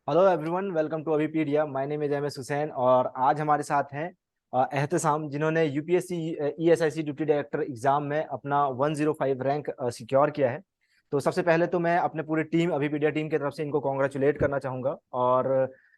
Hello everyone, welcome to Abhipedia. My name is M S Hussain और आज हमारे साथ हैं एहतसाम, जिन्होंने यूपीएससी ईएसआईसी ड्यूटी डायरेक्टर एग्जाम में अपना 105 रैंक सिक्योर किया है। तो सबसे पहले तो मैं अपने पूरी टीम अभिपीडिया टीम की तरफ से इनको कॉन्ग्रेचुलेट करना चाहूंगा और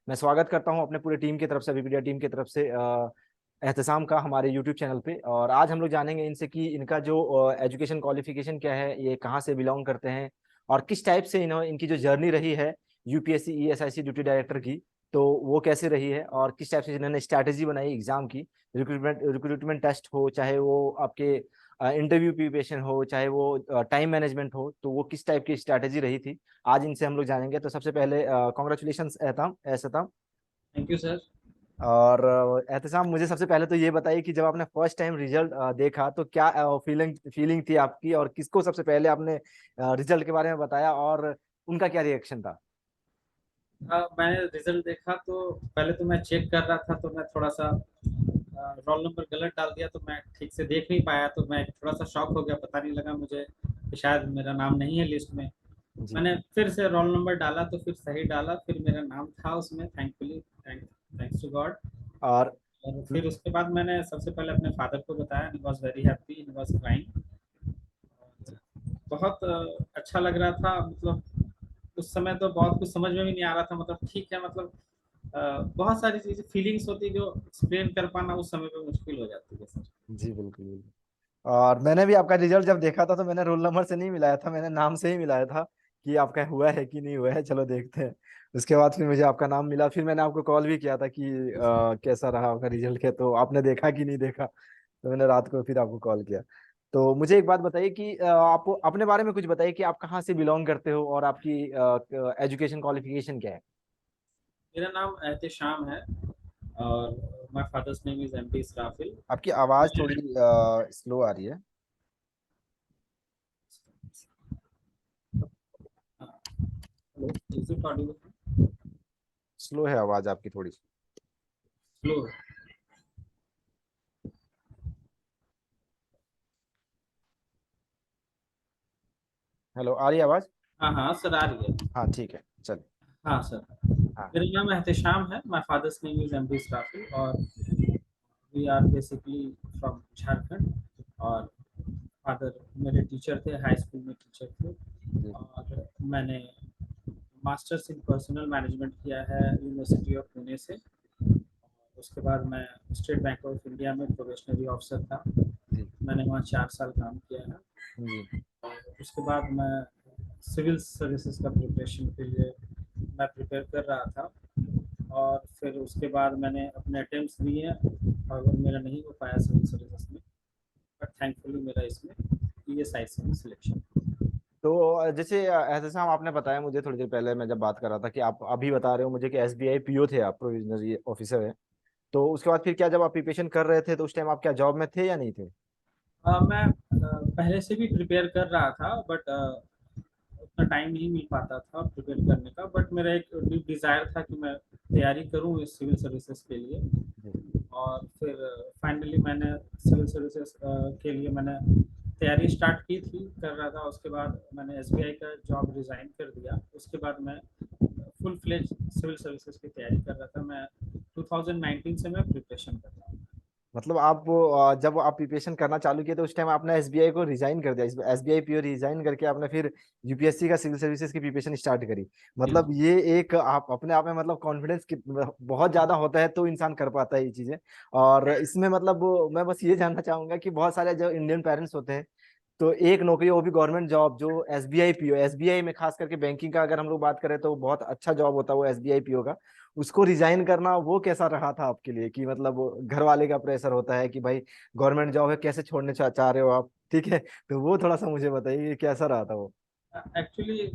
मैं स्वागत करता हूं अपने पूरी टीम की तरफ से, अभिपीडिया टीम की तरफ से एहतसाम का हमारे यूट्यूब चैनल पे। और आज हम लोग जानेंगे इनसे कि इनका जो एजुकेशन क्वालिफिकेशन क्या है, ये कहाँ से बिलोंग करते हैं और किस टाइप से इनकी जो जर्नी रही है यूपीएससी ईएसआईसी ड्यूटी डायरेक्टर की, तो वो कैसे रही है और किस टाइप से जिन्होंने स्ट्रैटेजी बनाई एग्जाम की। रिक्रूटमेंट टेस्ट हो, चाहे वो आपके इंटरव्यू प्रिपरेशन हो, चाहे वो टाइम मैनेजमेंट हो, तो वो किस टाइप की स्ट्रैटेजी रही थी, आज इनसे हम लोग जानेंगे। तो सबसे पहले congratulation Ehtam Ehtasam. Thank you sir. और एहतसाम, मुझे सबसे पहले तो ये बताइए कि जब आपने फर्स्ट टाइम रिजल्ट देखा तो क्या फीलिंग फीलिंग थी आपकी, और किसको सबसे पहले आपने रिजल्ट के बारे में बताया और उनका क्या रिएक्शन था। हाँ, मैंने रिजल्ट देखा तो पहले तो मैं चेक कर रहा था, तो मैं थोड़ा सा रोल नंबर गलत डाल दिया, तो मैं ठीक से देख नहीं पाया, तो मैं थोड़ा सा शॉक हो गया। पता नहीं लगा मुझे कि शायद मेरा नाम नहीं है लिस्ट में। जी। मैंने फिर से रोल नंबर डाला तो फिर सही डाला, फिर मेरा नाम था उसमें। Thankfully thanks to God. और और फिर उसके बाद मैंने सबसे पहले अपने फादर को बताया। He was very happy, he was crying. बहुत अच्छा लग रहा था। मतलब उस समय तो बहुत कुछ समझ में भी नहीं आ रहा था। मतलब ठीक है, मतलब बहुत सारी चीजें फीलिंग्स होती जो एक्सप्लेन कर पाना उस समय पे मुश्किल हो जाती है सर। जी बिल्कुल बिल्कुल। और मैंने भी आपका रिजल्ट जब देखा था तो मैंने रोल नंबर से नहीं मिलाया था, मैंने नाम से ही मिलाया था कि आपका हुआ है कि नहीं हुआ है, चलो देखते हैं। उसके बाद फिर मुझे आपका नाम मिला, फिर मैंने आपको कॉल भी किया था कि कैसा रहा आपका रिजल्ट, के तो आपने देखा कि नहीं देखा, तो मैंने रात को फिर आपको कॉल किया। तो मुझे एक बात बताइए कि आप अपने बारे में कुछ बताइए कि आप कहाँ से बिलोंग करते हो और आपकी एजुकेशन क्वालिफिकेशन क्या है। मेरा नाम एहतेशाम है और my father's name is MP Israfil. आपकी आवाज़ थोड़ी स्लो आ रही है। Hello, is it Audible? Slow है आवाज़ आपकी थोड़ी सी। स्लो? हेलो, आ रही है आवाज़? हाँ हाँ सर, आ रही है। हाँ ठीक है, चलिए। हाँ सर। हाँ। मेरा नाम एहतेशाम है। My father's name is MP Israfil और we are basically from Jharkhand. और फादर मेरे टीचर थे, हाई स्कूल में टीचर थे। जी। और मैंने मास्टर्स इन पर्सनल मैनेजमेंट किया है यूनिवर्सिटी ऑफ पुणे से। उसके बाद मैं स्टेट बैंक ऑफ इंडिया में प्रोबेशनरी ऑफिसर था। जी। मैंने वहाँ 4 साल काम किया है। जी। और उसके बाद मैं सिविल सर्विसेज का प्रिपरेशन के लिए मैं प्रिपेयर कर रहा था। और फिर उसके बाद मैंने अपने अटेम्प्ट्स दिए, और मेरा नहीं हो पाया सिविल सर्विसेज में। बट थैंकफुली मेरा इसमें ईएसआईसी में सिलेक्शन। तो जैसे एहतसाम, आपने बताया मुझे थोड़ी देर पहले, मैं जब बात कर रहा था कि आप अभी बता रहे हो मुझे कि एसबीआई पीओ थे, आप प्रोविजनरी ऑफिसर है। तो उसके बाद फिर क्या, जब आप प्रिपरेशन कर रहे थे तो उस टाइम आप क्या जॉब में थे या नहीं थे। मैं पहले से भी प्रिपेयर कर रहा था, बट उतना टाइम नहीं मिल पाता था प्रिपेयर करने का। बट मेरा एक डीप डिज़ायर था कि मैं तैयारी करूँ इस सिविल सर्विसेज के लिए। जी। और फिर फाइनली मैंने सिविल सर्विसेज के लिए मैंने तैयारी स्टार्ट की थी, कर रहा था। उसके बाद मैंने एसबीआई का जॉब रिज़ाइन कर दिया। उसके बाद मैं फुल फ्लेज सिविल सर्विसेज की तैयारी कर रहा था। मैं 2019 से मैं प्रिपरेशन कर रहा हूँ। मतलब आप जब आप प्रिपरेशन करना चालू किए तो उस टाइम आपने एसबीआई को रिजाइन कर दिया, एसबीआई पीओ रिजाइन करके आपने फिर यूपीएससी का सिविल सर्विसेज की प्रिपरेशन स्टार्ट करी। जी मतलब जी। ये एक आप अपने आप में, मतलब कॉन्फिडेंस बहुत ज्यादा होता है तो इंसान कर पाता है ये चीजें। और इसमें मतलब मैं बस ये जानना चाहूंगा कि बहुत सारे जो इंडियन पेरेंट्स होते हैं, तो एक नौकरी, वो भी गवर्नमेंट जॉब, जो एसबीआई पीओ, एसबीआई में खास करके बैंकिंग का अगर हम लोग बात करें तो बहुत अच्छा जॉब होता है वो एसबीआई पीओ का। उसको रिजाइन करना वो कैसा रहा था आपके लिए, कि मतलब वो घर वाले का प्रेशर होता है कि भाई गवर्नमेंट जॉब है, कैसे छोड़ने चाह रहे हो आप, ठीक है, तो वो थोड़ा सा मुझे बताइए कि कैसा रहा था वो। एक्चुअली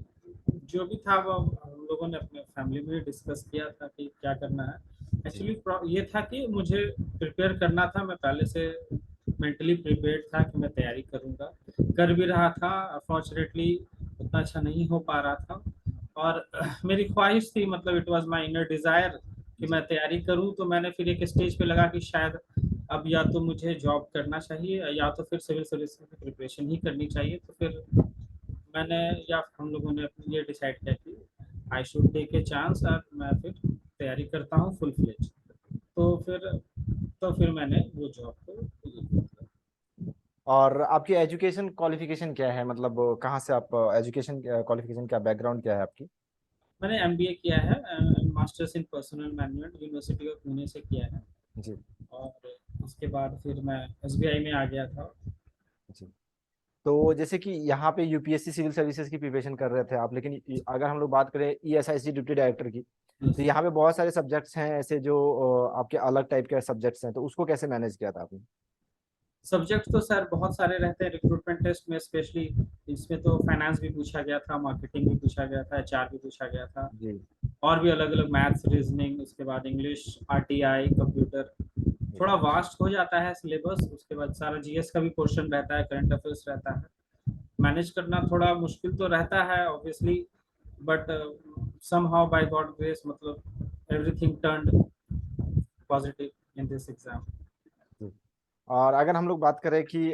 जो भी था वो हम लोगों ने अपने फैमिली में डिस्कस किया था कि क्या करना है। जी। एक्चुअली ये था कि मुझे प्रिपेयर करना था। मैं पहले से मेंटली प्रिपेयर्ड था कि मैं तैयारी करूंगा, कर भी रहा था। अनफॉर्चुनेटली उतना अच्छा नहीं हो पा रहा था। और मेरी ख्वाहिश थी, मतलब it was my inner desire कि मैं जी। तैयारी करूं। तो मैंने फिर एक स्टेज पे लगा कि शायद अब या तो मुझे जॉब करना चाहिए या तो फिर सिविल सर्विस की प्रिपरेशन ही करनी चाहिए। तो फिर मैंने या हम लोगों ने अपने ये डिसाइड किया कि I should take a chance और मैं फिर तैयारी करता हूँ फुल फ्लेज। तो फिर मैंने वो जॉब को। और आपकी एजुकेशन क्वालिफिकेशन क्या है, मतलब कहाँ से आप एजुकेशन क्वालिफिकेशन क्या, बैकग्राउंड क्या है आपकी? मैंने एमबीए किया है, masters in personal management, university of Pune से किया है। जी। और उसके बाद फिर मैं एसबीआई में आ गया था। जी। तो जैसे कि यहाँ पे यूपीएससी सिविल सर्विसेज की प्रिपरेशन कर रहे थे आप, लेकिन अगर हम लोग बात करें ईएसआईसी डिप्टी डायरेक्टर की, तो यहाँ पे बहुत सारे सब्जेक्ट्स हैं ऐसे जो आपके अलग टाइप के सब्जेक्ट्स हैं, तो उसको कैसे मैनेज किया था आपने? सब्जेक्ट तो सर बहुत सारे रहते हैं रिक्रूटमेंट टेस्ट में, स्पेशली इसमें तो फाइनेंस भी पूछा गया था, मार्केटिंग भी पूछा गया था, एचआर भी पूछा गया था, जी। और भी अलग अलग मैथ्स, रीजनिंग, उसके बाद इंग्लिश, आरटीआई, कंप्यूटर। जी। थोड़ा वास्ट हो जाता है सिलेबस। उसके बाद सारा जीएस का भी पोर्शन रहता है, करंट अफेयर्स रहता है। मैनेज करना थोड़ा मुश्किल तो रहता है obviously, but somehow by God grace, मतलब everything turned positive in this exam। जी। और अगर हम लोग बात करें कि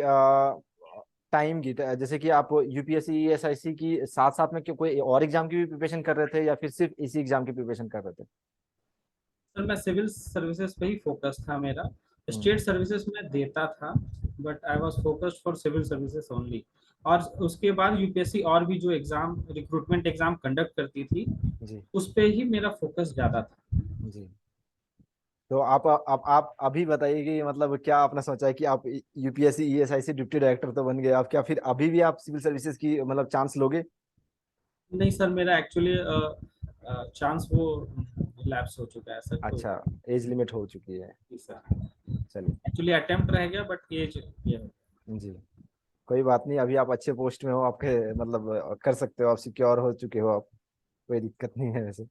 टाइम की, तो जैसे कि आप यूपीएससी ईएसआईसी की साथ साथ में कोई और एग्जाम की भी प्रिपरेशन कर रहे थे या फिर सिर्फ इसी एग्जाम की प्रिपरेशन कर रहे थे? सर मैं सिविल सर्विसेज पे ही फोकस था मेरा। हम्म। स्टेट सर्विसेज में देता था, but I was focused for civil services only. और उसके बाद यूपीएससी और भी जो एग्जाम, रिक्रूटमेंट एग्जाम कंडक्ट करती थी, जी। उस पे ही मेरा फोकस ज्यादा था। जी। तो आप अभी बताइए कि मतलब क्या आपने सोचा है कि आप यूपीएससी ईएसआईसी डिप्टी डायरेक्टर तो बन गए, आप क्या फिर अभी भी आप सिविल सर्विसेज की मतलब चांस लोगे? नहीं सर, मेरा एक्चुअली चांस वो लैप्स हो चुका है सर, तो अच्छा, एज लिमिट हो चुकी है। सर चलिए। एक्चुअली अटेम्प्ट रह गया, बट एज ये है। जी। कोई बात नहीं, अभी आप अच्छे पोस्ट में हो, आपके मतलब कर सकते हो, आप सिक्योर हो चुके हो आप, कोई दिक्कत नहीं है वैसे।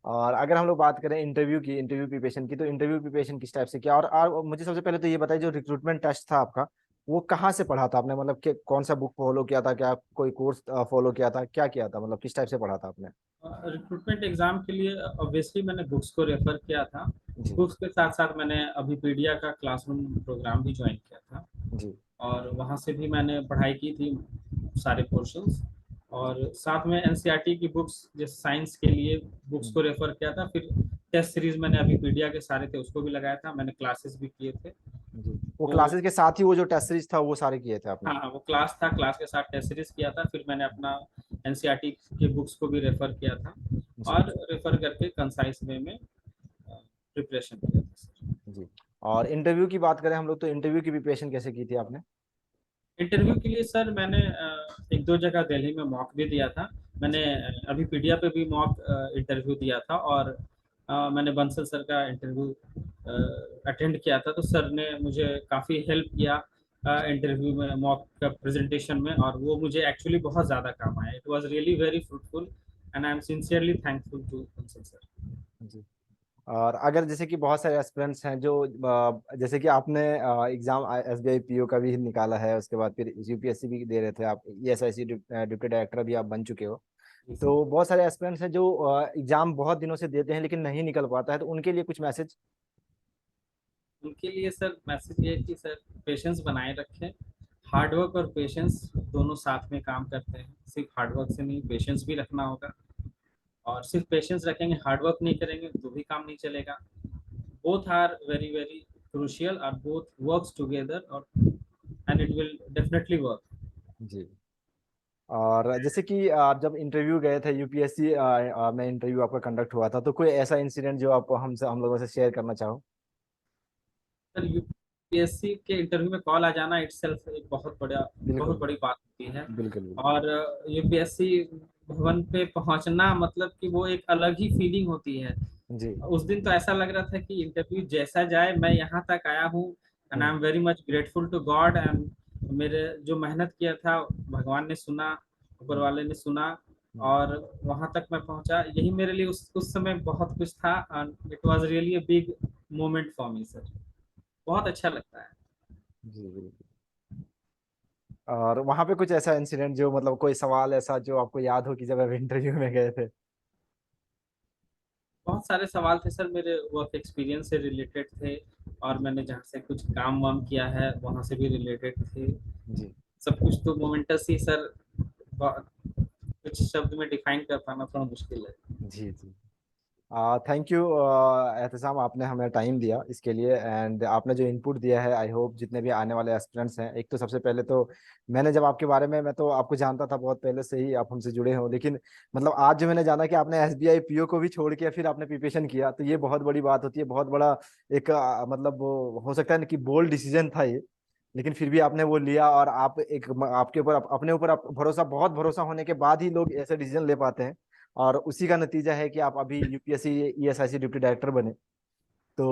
और अगर हम लोग बात करें इंटरव्यू की, इंटरव्यू प्रिपरेशन की, तो इंटरव्यू प्रिपरेशन किस टाइप से किया? और मुझे सबसे पहले तो ये बताइए, जो रिक्रूटमेंट टेस्ट था आपका, वो कहाँ से पढ़ा था आपने, मतलब कि कौन सा बुक फॉलो किया था, क्या कोई कोर्स फॉलो किया था, क्या किया था, मतलब किस टाइप से पढ़ा था आपने? रिक्रूटमेंट एग्जाम के लिए ऑब्वियसली मैंने बुक्स को रेफर किया था। जी। बुक्स के साथ साथ मैंने अभी पीडिया का क्लासरूम प्रोग्राम भी ज्वाइन किया था, जी। और वहाँ से भी मैंने पढ़ाई की थी सारे पोर्शंस। जी। और साथ में एनसीईआरटी की बुक्स, जैसे साइंस के लिए बुक्स हम्म। को रेफर किया था। फिर टेस्ट सीरीज मैंने अभी पीडिया के सारे थे उसको भी लगाया था, मैंने क्लासेस भी किए थे। जी। वो वो क्लासेस के साथ ही वो जो टेस्ट सीरीज था वो सारे किए थे आपने? हाँ हाँ, वो क्लास था, क्लास के साथ टेस्ट सीरीज किया था। फिर मैंने अपना एनसीईआरटी के बुक्स को भी रेफर किया था, जी। और रेफर करके कंसाइज वे में प्रिपरेशन किया था सर। जी। और इंटरव्यू की बात करें हम लोग, तो इंटरव्यू की प्रिपरेशन कैसे की थी आपने? इंटरव्यू के लिए सर मैंने एक दो जगह दिल्ली में मॉक भी दिया था। मैंने जी। अभी पीडिया पे भी मॉक इंटरव्यू दिया था, और मैंने बंसल सर का इंटरव्यू अटेंड किया था। तो सर ने मुझे काफ़ी हेल्प किया जी। इंटरव्यू में, मॉक का प्रेजेंटेशन में, और वो मुझे एक्चुअली बहुत ज़्यादा काम आया। It was really very fruitful, and I am sincerely thankful to Bansal sir. जी। और अगर जैसे कि बहुत सारे एस्पिरेंट्स हैं जो जैसे कि आपने एग्जाम एसबीआई पीओ का भी निकाला है, उसके बाद फिर यूपीएससी भी दे रहे थे आप, ईएसआईसी डिप्टी डायरेक्टर भी आप बन चुके हो, जी सर। तो बहुत सारे एस्पिरेंट्स हैं जो एग्जाम बहुत दिनों से देते हैं लेकिन नहीं निकल पाता है, तो उनके लिए कुछ मैसेज? उनके लिए सर मैसेज ये है कि सर पेशेंस बनाए रखें। हार्डवर्क और पेशेंस दोनों साथ में काम करते हैं, सिर्फ हार्डवर्क से नहीं, पेशेंस भी रखना होगा। और सिर्फ पेशेंस रखेंगे, हार्डवर्क नहीं करेंगे तो भी काम नहीं चलेगा। Both are very very crucial, और बोथ वर्क्स टुगेदर, और and it will definitely work. जी। और जैसे कि आप जब इंटरव्यू गए थे यूपीएससी में, इंटरव्यू आपका कंडक्ट हुआ था, तो कोई ऐसा इंसिडेंट जो आप हम लोगों से शेयर करना चाहो? सर यूपीएससी के इंटरव्यू में कॉल आ जाना इटसेल्फ एक बहुत बिल्कुल। बड़ी बात होती है। बिल्कुल। बिल्कुल। और यूपीएससी भवन पे पहुंचना मतलब कि वो एक अलग ही फीलिंग होती है। जी। उस दिन तो ऐसा लग रहा था कि इंटरव्यू जैसा जाए, मैं यहाँ तक आया हूँ, and I hmm. Am very much grateful to God. And मेरे जो मेहनत किया था, भगवान ने सुना, ऊपर हम्म। वाले ने सुना, हम्म। और वहां तक मैं पहुंचा। यही मेरे लिए उस समय बहुत कुछ था, and it was really a big moment for me sir. बहुत अच्छा लगता है। जी। बिल्कुल। और वहां पे कुछ ऐसा इंसिडेंट जो मतलब कोई सवाल ऐसा जो आपको याद हो कि जब आप इंटरव्यू में गए थे? बहुत सारे सवाल थे सर, मेरे वर्क एक्सपीरियंस से रिलेटेड थे, और मैंने जहाँ से कुछ काम वाम किया है वहाँ से भी रिलेटेड थे। जी। सब कुछ तो मोमेंटस ही सर। कुछ शब्द में डिफाइन कर पाना थोड़ा मुश्किल है। जी जी। थैंक यू एहतसाम, आपने हमें टाइम दिया इसके लिए, एंड आपने जो इनपुट दिया है, आई होप जितने भी आने वाले एस्पिरेंट्स हैं, एक तो सबसे पहले तो मैंने जब आपके बारे में, मैं तो आपको जानता था बहुत पहले से ही, आप हमसे जुड़े हो, लेकिन मतलब आज जो मैंने जाना कि आपने एसबीआई पीओ को भी छोड़ के फिर आपने प्रिपरेशन किया, तो ये बहुत बड़ी बात होती है, बहुत बड़ा एक मतलब वो हो सकता है ना कि बोल्ड डिसीजन था ये, लेकिन फिर भी आपने वो लिया। और आप एक आपके ऊपर अपने ऊपर भरोसा, बहुत भरोसा होने के बाद ही लोग ऐसे डिसीजन ले पाते हैं, और उसी का नतीजा है कि आप अभी यूपीएससी ईएसआईसी डिप्टी डायरेक्टर बने। तो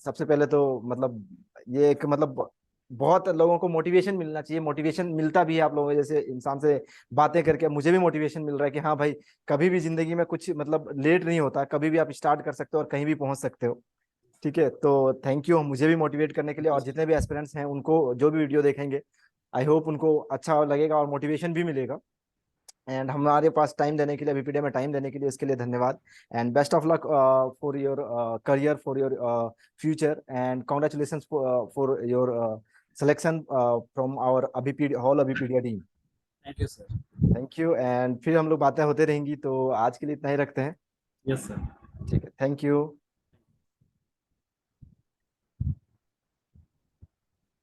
सबसे पहले तो मतलब ये एक मतलब बहुत लोगों को मोटिवेशन मिलना चाहिए, मोटिवेशन मिलता भी है आप लोगों जैसे इंसान से बातें करके, मुझे भी मोटिवेशन मिल रहा है कि हाँ भाई, कभी भी जिंदगी में कुछ मतलब लेट नहीं होता, कभी भी आप स्टार्ट कर सकते हो और कहीं भी पहुंच सकते हो। ठीक है, तो थैंक यू मुझे भी मोटिवेट करने के लिए, और जितने भी एस्पिरेंट्स हैं उनको जो भी वीडियो देखेंगे, आई होप उनको अच्छा लगेगा और मोटिवेशन भी मिलेगा। एंड हमारे पास टाइम देने के लिए, वीपीडी में टाइम देने के लिए, इसके लिए धन्यवाद। And best of luck for your career, for your future, and congratulation for your selection from our अभी whole Abhipedia team. Thank you sir. Thank you, and फिर हम लोग बातें होते रहेंगी, तो आज के लिए इतना ही रखते हैं। Yes sir. ठीक है, थैंक यू।